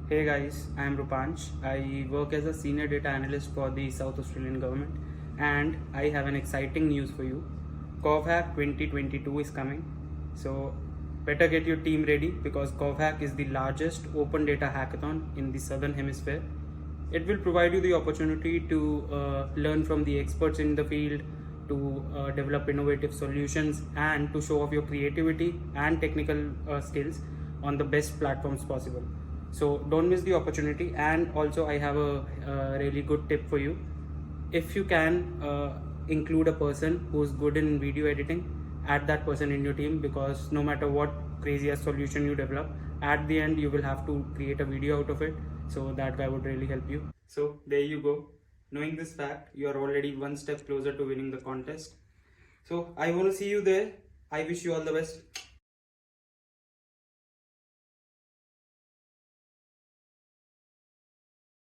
Hey guys, I am Roopansh. I work as a senior data analyst for the South Australian government and I have an exciting news for you. GovHack 2022 is coming. So better get your team ready because GovHack is the largest open data hackathon in the southern hemisphere. It will provide you the opportunity to learn from the experts in the field, to develop innovative solutions and to show off your creativity and technical skills on the best platforms possible. So don't miss the opportunity. And also I have a really good tip for you. If you can include a person who's good in video editing, add that person in your team, because no matter what craziest solution you develop, at the end you will have to create a video out of it. So that guy would really help you. So there you go. Knowing this fact, you are already one step closer to winning the contest. So I want to see you there. I wish you all the best.